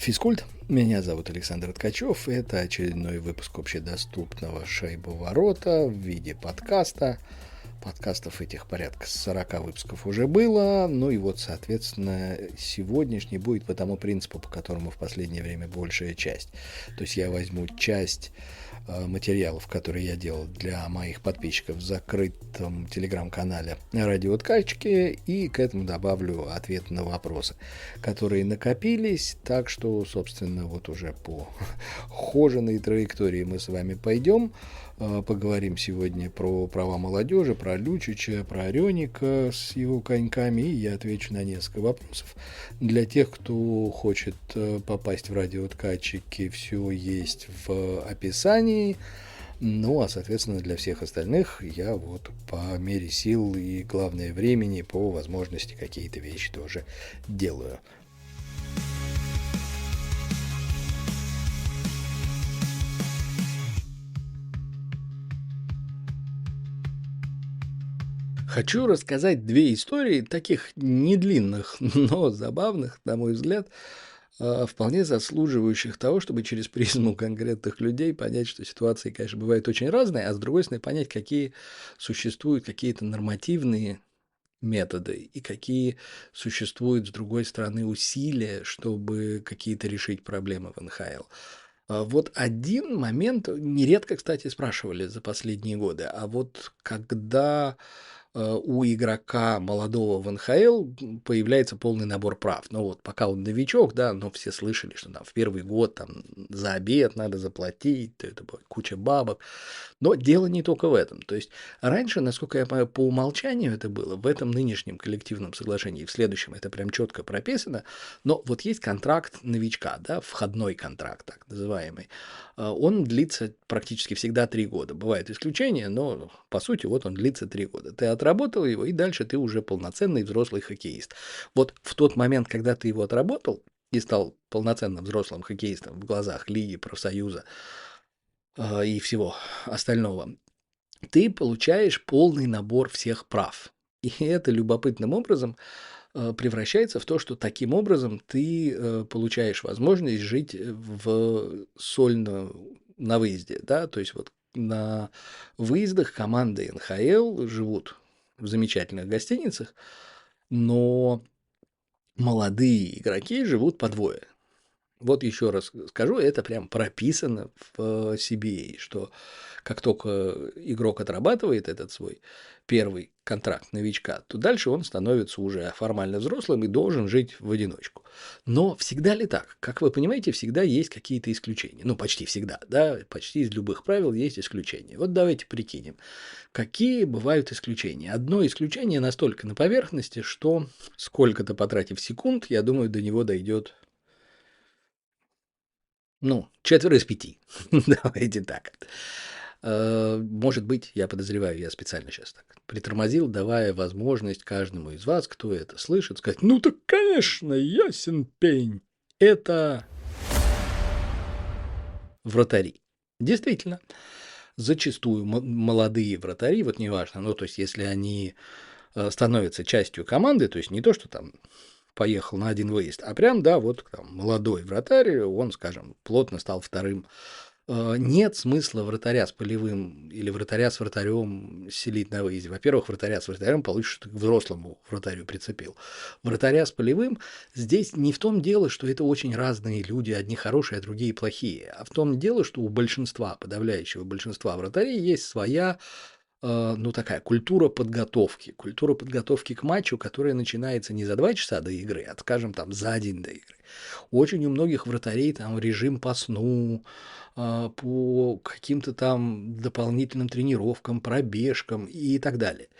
Физкульт. Меня зовут Александр Ткачев. Это очередной выпуск общедоступного шайбоворота в виде подкаста. Подкастов этих порядка 40 выпусков уже было. Ну и вот, соответственно, сегодняшний будет по тому принципу, по которому в последнее время большая часть. То есть я возьму часть материалов, которые я делал для моих подписчиков в закрытом телеграм-канале «Радио Ткачки», и к этому добавлю ответы на вопросы, которые накопились. Так что, собственно, вот уже по хоженой траектории мы с вами пойдем. Поговорим сегодня про права молодежи, про Лючича, про Орёника с его коньками, и я отвечу на несколько вопросов. Для тех, кто хочет попасть в радио Ткачики, все есть в описании. Ну, а, соответственно, для всех остальных я вот по мере сил и, главное, времени, по возможности какие-то вещи тоже делаю. Хочу рассказать две истории, таких недлинных, но забавных, на мой взгляд, вполне заслуживающих того, чтобы через призму конкретных людей понять, что ситуации, конечно, бывают очень разные, а с другой стороны понять, какие существуют какие-то нормативные методы и какие существуют, с другой стороны, усилия, чтобы какие-то решить проблемы в НХЛ. Вот один момент нередко, кстати, спрашивали за последние годы, а вот когда у игрока молодого в НХЛ появляется полный набор прав. Ну вот, пока он новичок, да, но все слышали, что там в первый год там за обед надо заплатить, это будет куча бабок. Но дело не только в этом. То есть раньше, насколько я понимаю, по умолчанию это было, в этом нынешнем коллективном соглашении, в следующем это прям четко прописано, но вот есть контракт новичка, да, входной контракт, так называемый. Он длится практически всегда 3 года. Бывают исключения, но по сути вот он длится 3 года. Ты отработал его, и дальше ты уже полноценный взрослый хоккеист. Вот в тот момент, когда ты его отработал и стал полноценным взрослым хоккеистом в глазах лиги, профсоюза и всего остального, ты получаешь полный набор всех прав. И это любопытным образом превращается в то, что таким образом ты получаешь возможность жить на выезде, да, то есть вот на выездах команды НХЛ живут в замечательных гостиницах, но молодые игроки живут по двое. Вот еще раз скажу, это прям прописано в CBA, что как только игрок отрабатывает этот свой первый контракт новичка, то дальше он становится уже формально взрослым и должен жить в одиночку. Но всегда ли так? Как вы понимаете, всегда есть какие-то исключения. Ну, почти всегда, да, почти из любых правил есть исключения. Вот давайте прикинем, какие бывают исключения. Одно исключение настолько на поверхности, что сколько-то потратив секунд, я думаю, до него дойдет. Ну, 4 из 5. Давайте так. Может быть, я подозреваю, я специально сейчас так притормозил, давая возможность каждому из вас, кто это слышит, сказать: ну так, конечно, ясен пень. Это вратари. Действительно, зачастую молодые вратари, вот неважно, ну, то есть, если они становятся частью команды, то есть не то, что там поехал на один выезд, а прям, да, вот там молодой вратарь, он, скажем, плотно стал вторым. Нет смысла вратаря с полевым или вратаря с вратарем селить на выезде. Во-первых, вратаря с вратарем получишь, что ты к взрослому вратарю прицепил. Вратаря с полевым здесь не в том дело, что это очень разные люди, одни хорошие, а другие плохие, а в том дело, что у большинства, подавляющего большинства вратарей есть своя ну, такая культура подготовки к матчу, которая начинается не за 2 часа до игры, а, скажем, там за день до игры. Очень у многих вратарей там режим по сну, по каким-то там дополнительным тренировкам, пробежкам и так далее.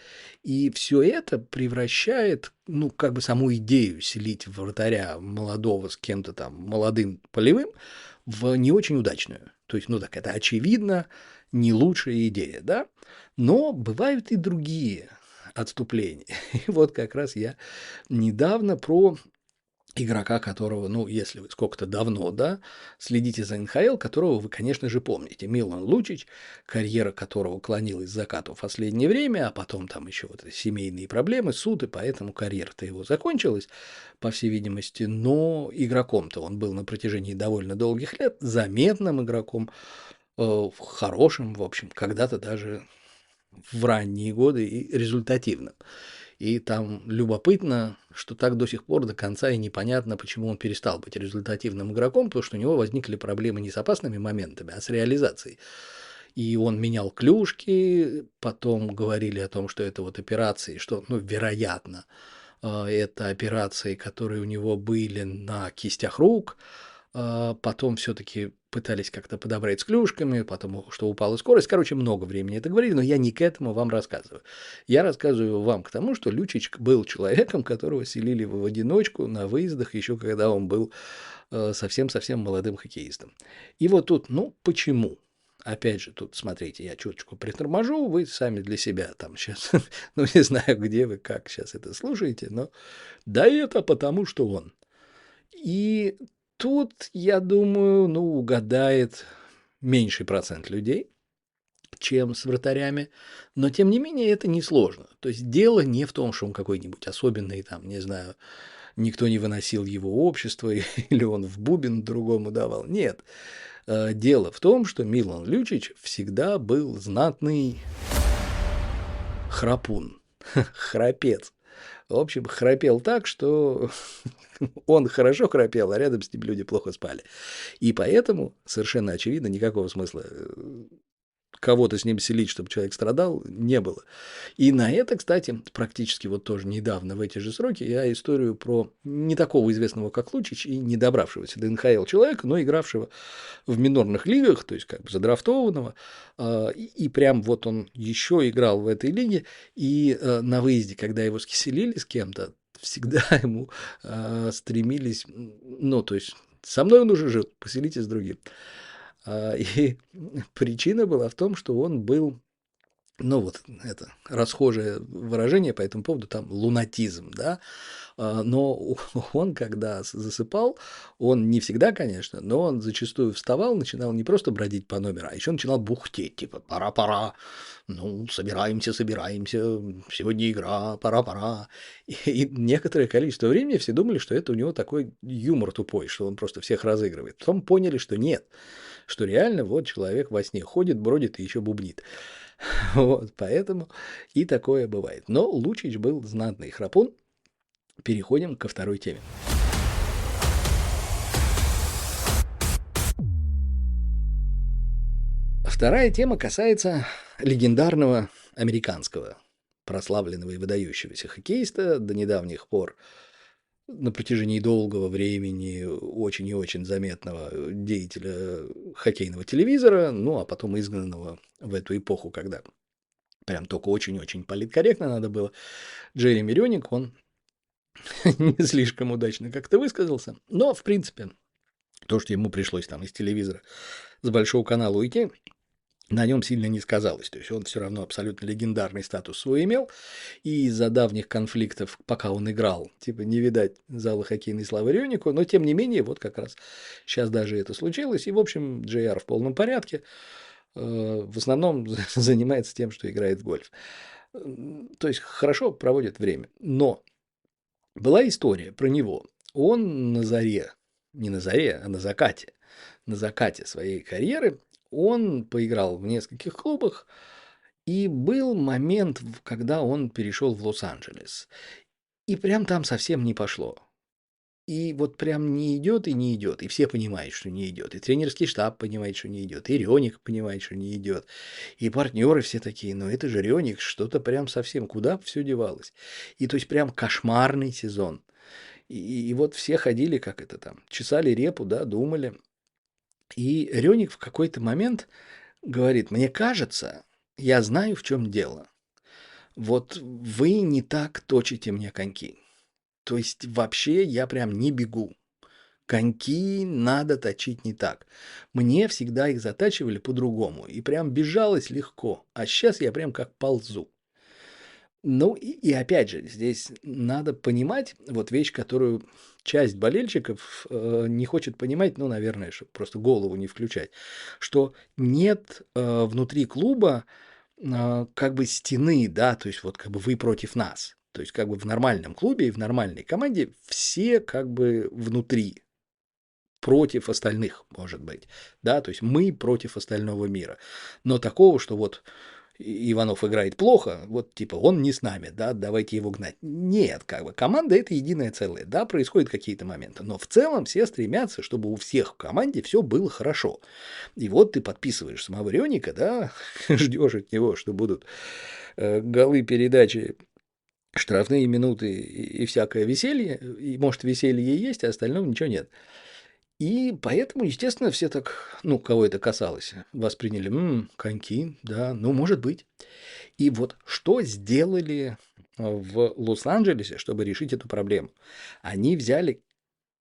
И все это превращает, ну, как бы саму идею селить вратаря молодого с кем-то там молодым полевым в не очень удачную. То есть, ну так, это очевидно не лучшая идея, да? Но бывают и другие отступления. И вот как раз я недавно про игрока, которого, ну, если вы сколько-то давно, да, следите за НХЛ, которого вы, конечно же, помните. Милан Лучич, карьера которого клонилась к закату в последнее время, а потом там еще вот семейные проблемы, суд, и поэтому карьера-то его закончилась, по всей видимости. Но игроком-то он был на протяжении довольно долгих лет, заметным игроком, хорошим, в общем, когда-то даже в ранние годы и результативным. И там любопытно, что так до сих пор до конца и непонятно, почему он перестал быть результативным игроком, потому что у него возникли проблемы не с опасными моментами, а с реализацией. И он менял клюшки, потом говорили о том, что это вот операции, что, ну, вероятно, это операции, которые у него были на кистях рук, потом все-таки пытались как-то подобрать с клюшками, потом, что упала скорость. Короче, много времени это говорили, но я не к этому вам рассказываю. Я рассказываю вам к тому, что Лючич был человеком, которого селили в одиночку на выездах, еще когда он был совсем-совсем молодым хоккеистом. И вот тут, ну, почему? Опять же, тут, смотрите, я чуточку приторможу, вы сами для себя там сейчас, ну, не знаю, где вы, как сейчас это слушаете, но да это потому, что он. И тут, я думаю, ну, угадает меньший процент людей, чем с вратарями, но тем не менее это несложно. То есть дело не в том, что он какой-нибудь особенный, там, не знаю, никто не выносил его общество, или он в бубен другому давал. Нет. Дело в том, что Милан Лючич всегда был знатный храпун, храпец. В общем, храпел так, что он хорошо храпел, а рядом с ним люди плохо спали. И поэтому совершенно очевидно никакого смысла кого-то с ним селить, чтобы человек страдал, не было. И на это, кстати, практически вот тоже недавно, в эти же сроки, я историю про не такого известного, как Лучич, и не добравшегося до НХЛ человека, но игравшего в минорных лигах, то есть как бы задрафтованного, и прям вот он еще играл в этой лиге, и на выезде, когда его селили с кем-то, всегда ему стремились, ну, то есть со мной он уже жил, поселитесь с другим. И причина была в том, что он был, ну вот это расхожее выражение по этому поводу, там лунатизм, да, но он, когда засыпал, он не всегда, конечно, но он зачастую вставал, начинал не просто бродить по номеру, а еще начинал бухтеть, типа пора-пора, ну, собираемся, сегодня игра, пора-пора. И некоторое количество времени все думали, что это у него такой юмор тупой, что он просто всех разыгрывает. Потом поняли, что нет, что реально вот человек во сне ходит, бродит и еще бубнит. Вот, поэтому и такое бывает. Но Лучич был знатный храпун. Переходим ко второй теме. Вторая тема касается легендарного американского прославленного и выдающегося хоккеиста, до недавних пор на протяжении долгого времени очень и очень заметного деятеля хоккейного телевизора, ну а потом изгнанного в эту эпоху, когда прям только очень-очень политкорректно надо было. Джереми Рёник, он не слишком удачно как-то высказался, но, в принципе, то, что ему пришлось там из телевизора с большого канала уйти, на нем сильно не сказалось. То есть он все равно абсолютно легендарный статус свой имел, и из-за давних конфликтов, пока он играл, типа не видать зала хоккейной славы Рёнику, но тем не менее, вот как раз сейчас даже это случилось, и, в общем, JR в полном порядке, в основном занимается тем, что играет в гольф. То есть хорошо проводит время. Но была история про него. Он на заре, не на заре, а на закате своей карьеры, он поиграл в нескольких клубах, и был момент, когда он перешел в Лос-Анджелес. И прям там совсем не пошло. И вот прям не идет и не идет. И все понимают, что не идет. И тренерский штаб понимает, что не идет. И Рёник понимает, что не идет. И партнеры все такие, ну это же Рёник, что-то прям совсем, куда все девалось. И то есть прям кошмарный сезон. И вот все ходили, как это там, чесали репу, да, думали. И Рёник в какой-то момент говорит, мне кажется, я знаю, в чем дело. Вот вы не так точите мне коньки. То есть вообще я прям не бегу. Коньки надо точить не так. Мне всегда их затачивали по-другому. И прям бежалось легко. А сейчас я прям как ползу. Ну и опять же, здесь надо понимать вот вещь, которую часть болельщиков не хочет понимать, ну, наверное, чтобы просто голову не включать, что нет внутри клуба как бы стены, да, то есть вот как бы вы против нас. То есть как бы в нормальном клубе и в нормальной команде все как бы внутри, против остальных, может быть, да, то есть мы против остального мира. Но такого, что вот Иванов играет плохо, вот типа он не с нами, да, давайте его гнать. Нет, как бы команда это единое целое, да, происходят какие-то моменты, но в целом все стремятся, чтобы у всех в команде все было хорошо. И вот ты подписываешь самого Рёника, да, ждешь от него, что будут голы, передачи, штрафные минуты и всякое веселье, и может веселье и есть, а остального ничего нет. И поэтому, естественно, все так, ну, кого это касалось, восприняли, коньки, да, ну, может быть. И вот что сделали в Лос-Анджелесе, чтобы решить эту проблему? Они взяли,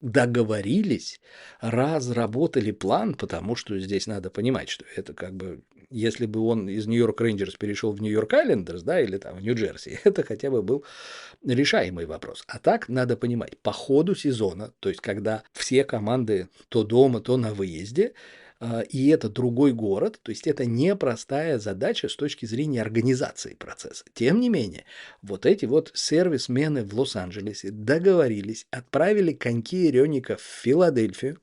договорились, разработали план, потому что здесь надо понимать, что это как бы, если бы он из Нью-Йорк Рейнджерс перешел в Нью-Йорк Айлендерс, да, или там в Нью-Джерси, это хотя бы был решаемый вопрос. А так надо понимать, по ходу сезона, то есть когда все команды то дома, то на выезде, и это другой город, то есть это непростая задача с точки зрения организации процесса. Тем не менее, вот эти вот сервисмены в Лос-Анджелесе договорились, отправили коньки Рёника в Филадельфию,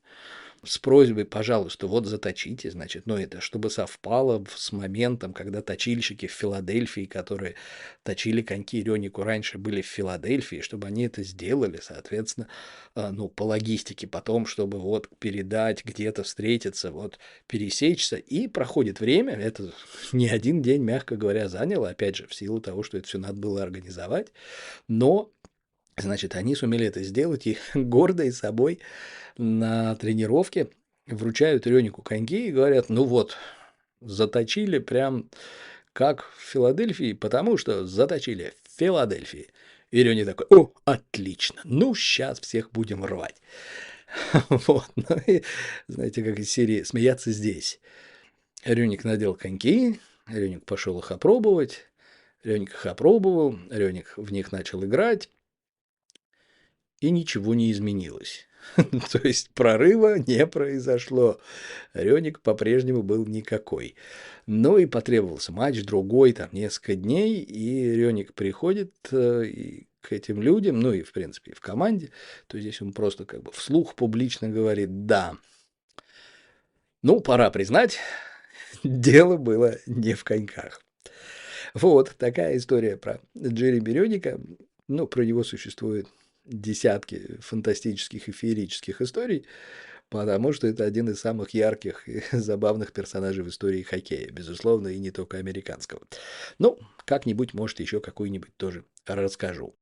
с просьбой, пожалуйста, вот заточите, значит, ну это чтобы совпало с моментом, когда точильщики в Филадельфии, которые точили коньки Рёнику раньше, были в Филадельфии, чтобы они это сделали, соответственно, ну, по логистике потом, чтобы вот передать, где-то встретиться, вот пересечься, и проходит время, это не один день, мягко говоря, заняло, опять же, в силу того, что это все надо было организовать, но, значит, они сумели это сделать, и гордые собой на тренировке вручают Рёнику коньки и говорят, ну вот, заточили прям как в Филадельфии, потому что заточили в Филадельфии. И Рёник такой, о, отлично, ну сейчас всех будем рвать. Вот, ну и знаете, как из серии «Смеяться здесь». Рёник надел коньки, Рёник пошел их опробовать, Рёник их опробовал, Рёник в них начал играть, и ничего не изменилось. То есть прорыва не произошло. Рёник по-прежнему был никакой. Ну и потребовался матч другой, там несколько дней, и Рёник приходит и к этим людям, ну и в принципе в команде, то здесь он просто как бы вслух публично говорит, да, ну пора признать, дело было не в коньках. Вот такая история про Джереми Рёника. Ну, про него существует десятки фантастических и феерических историй, потому что это один из самых ярких и забавных персонажей в истории хоккея, безусловно, и не только американского. Ну, как-нибудь, может, еще какую-нибудь тоже расскажу.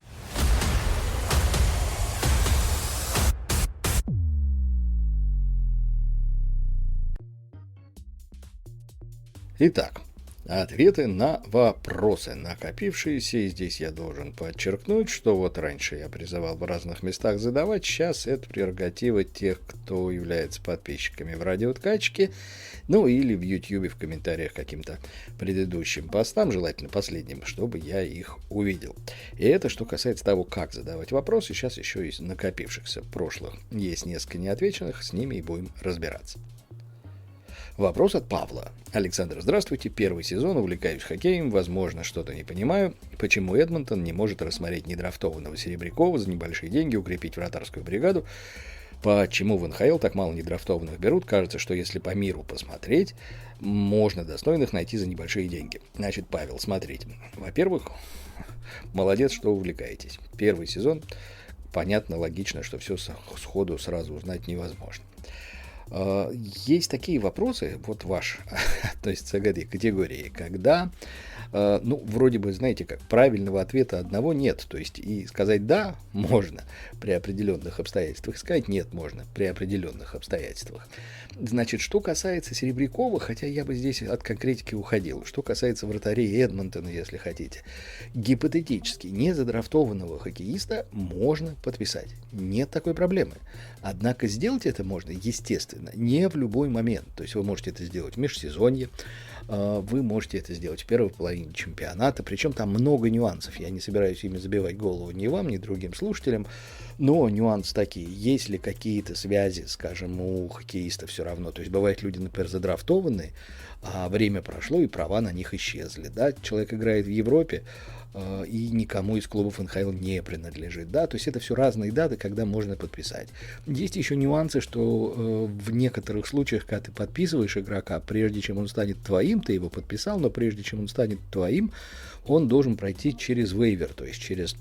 Итак, ответы на вопросы, накопившиеся. И здесь я должен подчеркнуть, что вот раньше я призывал в разных местах задавать, сейчас это прерогатива тех, кто является подписчиками в радиоткачке, ну или в YouTube в комментариях к каким-то предыдущим постам, желательно последним, чтобы я их увидел. И это что касается того, как задавать вопросы. Сейчас еще из накопившихся прошлых есть несколько неотвеченных, с ними и будем разбираться. Вопрос от Павла. Александр, здравствуйте. Первый сезон, увлекаюсь хоккеем, возможно, что-то не понимаю. Почему Эдмонтон не может рассмотреть недрафтованного Серебрякова за небольшие деньги, укрепить вратарскую бригаду? Почему в НХЛ так мало недрафтованных берут? Кажется, что если по миру посмотреть, можно достойных найти за небольшие деньги. Значит, Павел, смотрите. Во-первых, молодец, что увлекаетесь. Первый сезон, понятно, логично, что все сходу сразу узнать невозможно. Есть такие вопросы, вот ваш, относится к этой категории, когда, ну, вроде бы, знаете, как правильного ответа одного нет, то есть и сказать «да» можно при определенных обстоятельствах, сказать «нет» можно при определенных обстоятельствах. Значит, что касается Серебрякова, хотя я бы здесь от конкретики уходил, что касается вратарей Эдмонтона, если хотите, гипотетически незадрафтованного хоккеиста можно подписать, нет такой проблемы. Однако сделать это можно, естественно, не в любой момент. То есть вы можете это сделать в межсезонье, вы можете это сделать в первой половине времени чемпионата, причем там много нюансов. Я не собираюсь ими забивать голову ни вам, ни другим слушателям, но нюансы такие. Есть ли какие-то связи, скажем, у хоккеистов все равно? То есть бывают люди, например, задрафтованные, а время прошло, и права на них исчезли. Да? Человек играет в Европе, и никому из клубов НХЛ не принадлежит. Да? То есть это все разные даты, когда можно подписать. Есть еще нюансы, что в некоторых случаях, когда ты подписываешь игрока, прежде чем он станет твоим, ты его подписал, но прежде чем он станет твоим, он должен пройти через вейвер, то есть через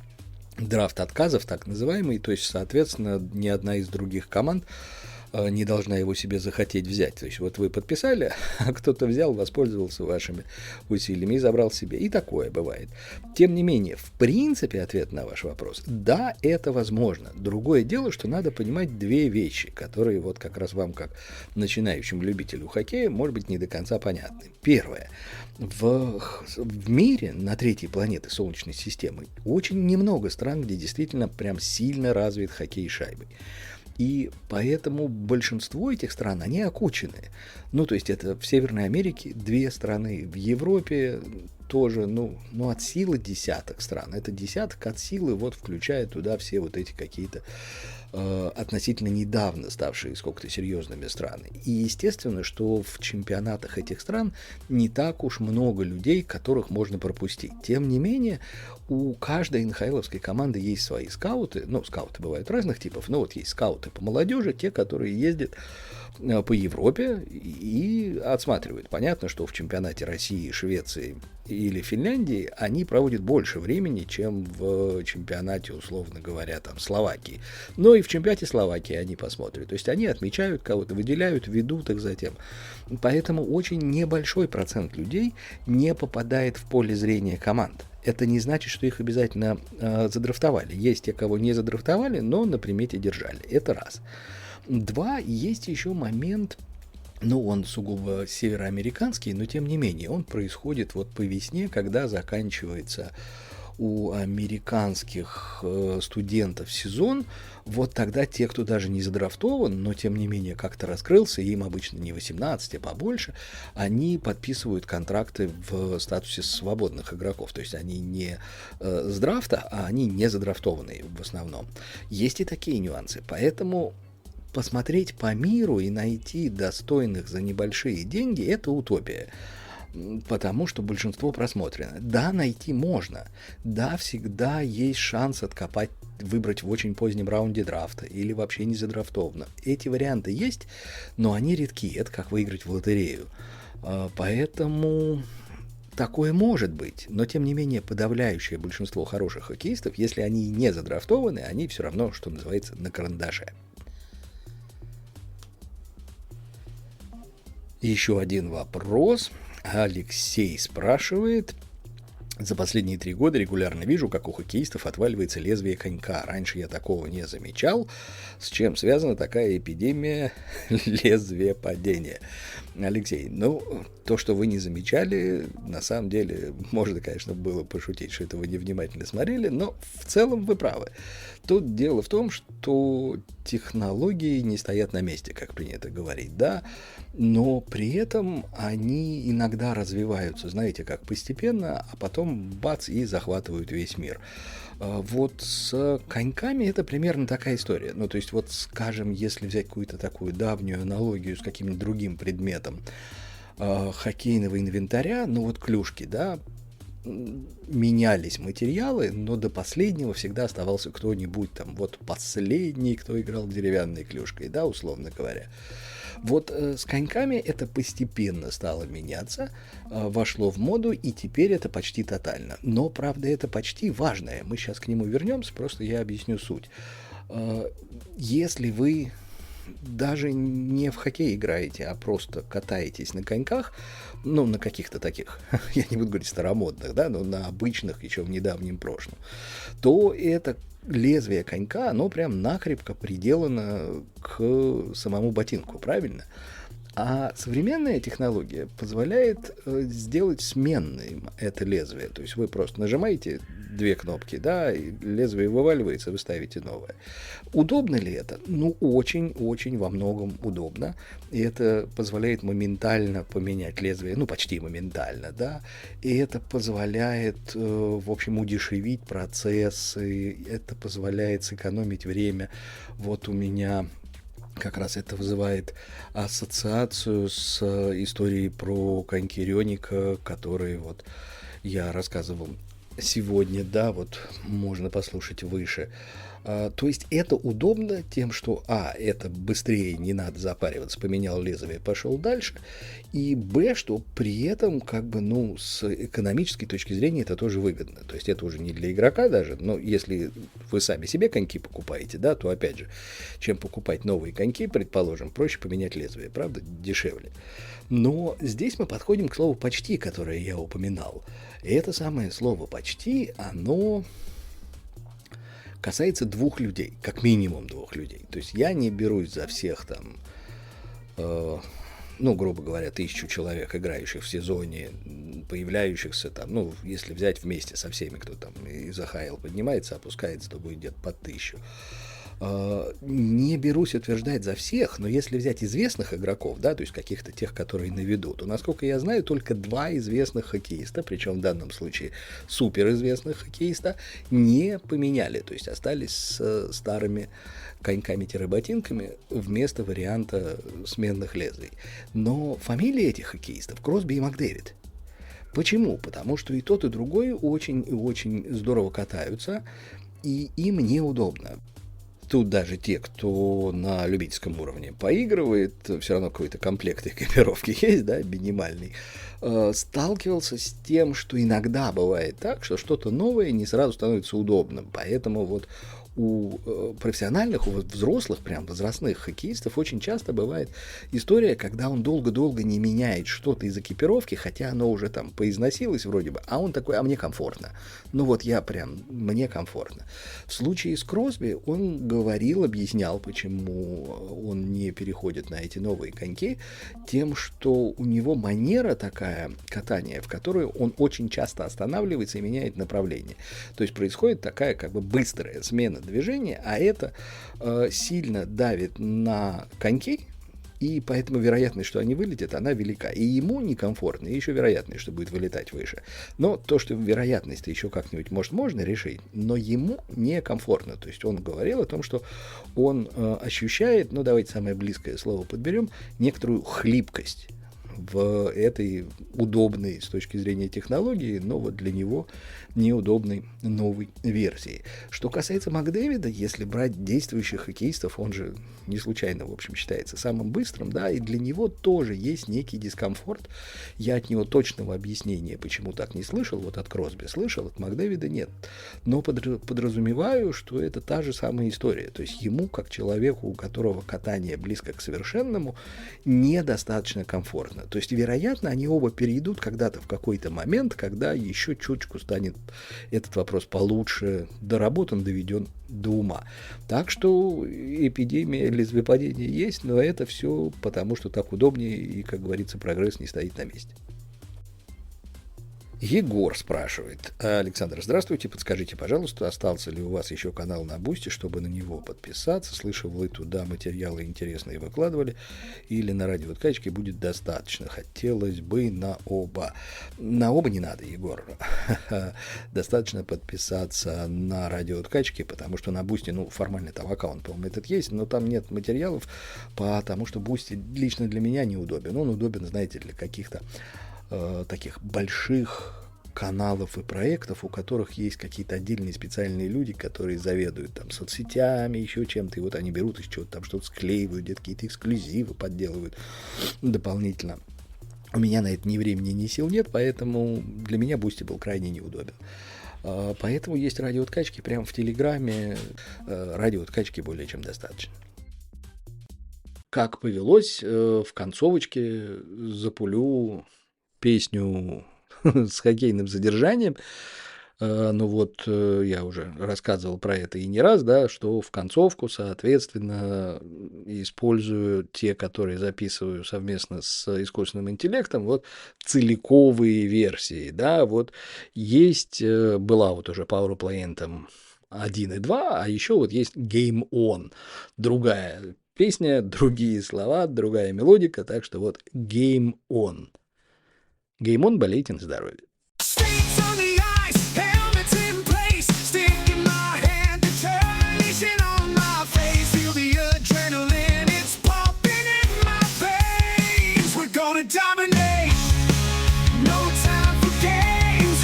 драфт отказов, так называемый, то есть, соответственно, ни одна из других команд не должна его себе захотеть взять. То есть вот вы подписали, а кто-то взял, воспользовался вашими усилиями и забрал себе. И такое бывает. Тем не менее, в принципе, ответ на ваш вопрос, да, это возможно. Другое дело, что надо понимать две вещи, которые вот как раз вам, как начинающему любителю хоккея, может быть, не до конца понятны. Первое. В мире, на третьей планете Солнечной системы, очень немного стран, где действительно прям сильно развит хоккей шайбой. И поэтому большинство этих стран, они окучены. Ну, то есть это в Северной Америке 2 страны, в Европе тоже, от силы десяток стран. Это десяток от силы, вот включая туда все вот эти какие-то относительно недавно ставшие сколько-то серьезными страны. И естественно, что в чемпионатах этих стран не так уж много людей, которых можно пропустить. Тем не менее, у каждой НХЛовской команды есть свои скауты. Скауты бывают разных типов, но вот есть скауты по молодежи, те, которые ездят по Европе и отсматривают. Понятно, что в чемпионате России, Швеции или Финляндии они проводят больше времени, чем в чемпионате, условно говоря, там, Словакии. Но и в чемпионате Словакии они посмотрят. То есть они отмечают кого-то, выделяют, ведут их затем. Поэтому очень небольшой процент людей не попадает в поле зрения команд. Это не значит, что их обязательно задрафтовали. Есть те, кого не задрафтовали, но на примете держали. Это раз. 2, есть еще момент, он сугубо североамериканский, но тем не менее, он происходит вот по весне, когда заканчивается у американских студентов сезон, вот тогда те, кто даже не задрафтован, но тем не менее как-то раскрылся, им обычно не 18, а побольше, они подписывают контракты в статусе свободных игроков, то есть они не с драфта, а они не задрафтованные в основном. Есть и такие нюансы, поэтому посмотреть по миру и найти достойных за небольшие деньги – это утопия. Потому что большинство просмотрено. Да, найти можно. Да, всегда есть шанс откопать, выбрать в очень позднем раунде драфта или вообще не задрафтовано. Эти варианты есть, но они редки. Это как выиграть в лотерею. Поэтому такое может быть. Но, тем не менее, подавляющее большинство хороших хоккеистов, если они не задрафтованы, они все равно, что называется, на карандаше. Еще один вопрос. Алексей спрашивает. За последние 3 года регулярно вижу, как у хоккеистов отваливается лезвие конька. Раньше я такого не замечал. С чем связана такая эпидемия лезвия падения? Алексей, то, что вы не замечали, на самом деле, можно, конечно, было пошутить, что это вы невнимательно смотрели, но в целом вы правы. Тут дело в том, что технологии не стоят на месте, как принято говорить, да, но при этом они иногда развиваются, знаете, как постепенно, а потом бац, и захватывают весь мир. Вот с коньками это примерно такая история. То есть, вот, скажем, если взять какую-то такую давнюю аналогию с каким-нибудь другим предметом хоккейного инвентаря, клюшки, да, менялись материалы, но до последнего всегда оставался кто-нибудь там, вот последний, кто играл деревянной клюшкой, да, условно говоря. Вот с коньками это постепенно стало меняться, вошло в моду, и теперь это почти тотально. Но, правда, это почти важное. Мы сейчас к нему вернемся, просто я объясню суть. Если вы даже не в хоккей играете, а просто катаетесь на коньках, на каких-то таких, я не буду говорить старомодных, да, но на обычных еще в недавнем прошлом, то это лезвие конька, оно прям накрепко приделано к самому ботинку, правильно? А современная технология позволяет сделать сменным это лезвие. То есть вы просто нажимаете две кнопки, да, и лезвие вываливается, вы ставите новое. Удобно ли это? Ну, очень-очень во многом удобно. И это позволяет моментально поменять лезвие, ну, почти моментально, да. И это позволяет, в общем, удешевить процессы, это позволяет сэкономить время. Вот у меня как раз это вызывает ассоциацию с историей про коньки Рёника, которые вот я рассказывал сегодня, да, вот можно послушать выше. То есть это удобно тем, что это быстрее, не надо запариваться, поменял лезвие, пошел дальше, и что при этом, как бы, ну, с экономической точки зрения это тоже выгодно. То есть это уже не для игрока даже, но если вы сами себе коньки покупаете, да, то опять же, чем покупать новые коньки, предположим, проще поменять лезвие, правда, дешевле. Но здесь мы подходим к слову «почти», которое я упоминал. И это самое слово «почти», оно касается двух людей, как минимум двух людей. То есть я не берусь за всех там, ну, грубо говоря, 1000 человек, играющих в сезоне, появляющихся там, ну, если взять вместе со всеми, кто там из АХЛ поднимается, опускается, то будет где-то под 1000. Не берусь утверждать за всех, но если взять известных игроков, да, то есть каких-то тех, которые на виду, то, насколько я знаю, только 2 известных хоккеиста, причем в данном случае суперизвестных хоккеиста, не поменяли, то есть остались с старыми коньками-ботинками вместо варианта сменных лезвий. Но фамилии этих хоккеистов Кросби и Макдэвид. Почему? Потому что и тот, и другой очень и очень здорово катаются, и им неудобно. Тут даже те, кто на любительском уровне поигрывает, все равно какой-то комплект экипировки есть, да, минимальный, сталкивался с тем, что иногда бывает так, что что-то новое не сразу становится удобным. Поэтому вот у профессиональных, у взрослых, прям возрастных хоккеистов очень часто бывает история, когда он долго-долго не меняет что-то из экипировки, хотя оно уже там поизносилось вроде бы, а он такой, мне комфортно. Ну вот я прям, мне комфортно. В случае с Кросби он говорил, объяснял, почему он не переходит на эти новые коньки, тем, что у него манера такая катания, в которой он очень часто останавливается и меняет направление. То есть происходит такая как бы быстрая смена движения, а это сильно давит на коньки, и поэтому вероятность, что они вылетят, она велика. И ему некомфортно, и еще вероятность, что будет вылетать выше. Но то, что вероятность еще как-нибудь можно решить, но ему некомфортно. То есть он говорил о том, что он ощущает, ну давайте самое близкое слово подберем, некоторую хлипкость в этой удобной с точки зрения технологии, но вот для него неудобной новой версии. Что касается Макдэвида, если брать действующих хоккеистов, он же не случайно, в общем, считается самым быстрым, да, и для него тоже есть некий дискомфорт. Я от него точного объяснения, почему так не слышал, вот от Кросби слышал, от Макдэвида нет. Но подразумеваю, что это та же самая история. То есть ему, как человеку, у которого катание близко к совершенному, недостаточно комфортно. То есть, вероятно, они оба перейдут когда-то в какой-то момент, когда еще чуточку станет этот вопрос получше доработан, доведен до ума. Так что эпидемия лезвепадения есть, но это все потому, что так удобнее, и, как говорится, прогресс не стоит на месте. Егор спрашивает: Александр, здравствуйте, подскажите, пожалуйста, остался ли у вас еще канал на Бусти, чтобы на него подписаться? Слышал, вы туда материалы интересные выкладывали, или на радиооткачке будет достаточно? Хотелось бы на оба. На оба не надо, Егор. Достаточно подписаться на радиооткачке, потому что на Бусти, ну, формально там аккаунт, по-моему, этот есть, но там нет материалов, потому что Бусти лично для меня неудобен. Он удобен, знаете, для каких-то таких больших каналов и проектов, у которых есть какие-то отдельные специальные люди, которые заведуют там соцсетями, еще чем-то, и вот они берут из чего-то там что-то склеивают, где-то какие-то эксклюзивы подделывают дополнительно. У меня на это ни времени, ни сил нет, поэтому для меня Бусти был крайне неудобен. Поэтому есть радиооткачки прямо в Телеграме, радиооткачки более чем достаточно. Как повелось, в концовочке запулю песню с хоккейным задержанием. Ну вот, я уже рассказывал про это и не раз, да, что в концовку, соответственно, использую те, которые записываю совместно с искусственным интеллектом, вот целиковые версии, да, вот есть, была вот уже PowerPlay Anthem 1 и 2, а еще вот есть Game On, другая песня, другие слова, другая мелодика, так что вот Game On. Game On, болейте на здоровье. Skates on the ice, helmets in place. Stick in my hand, determination on my face. Feel the adrenaline, it's pumping in my veins. We're gonna dominate. No time for games.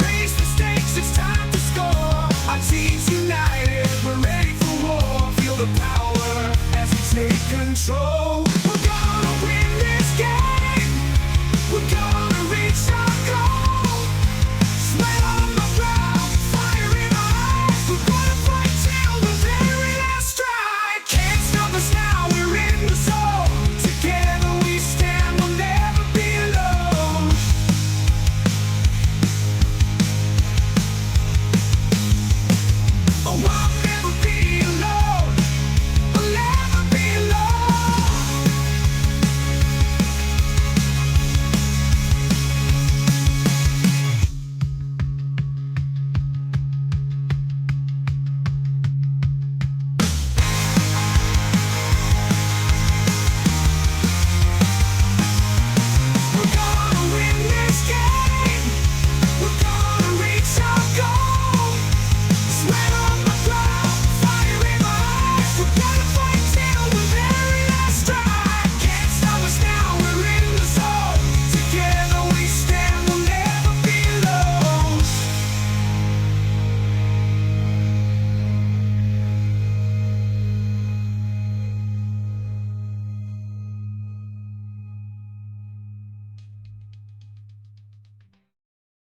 Raise the stakes, it's time to score. Our team's united, we're ready for war. Feel the power as we take control.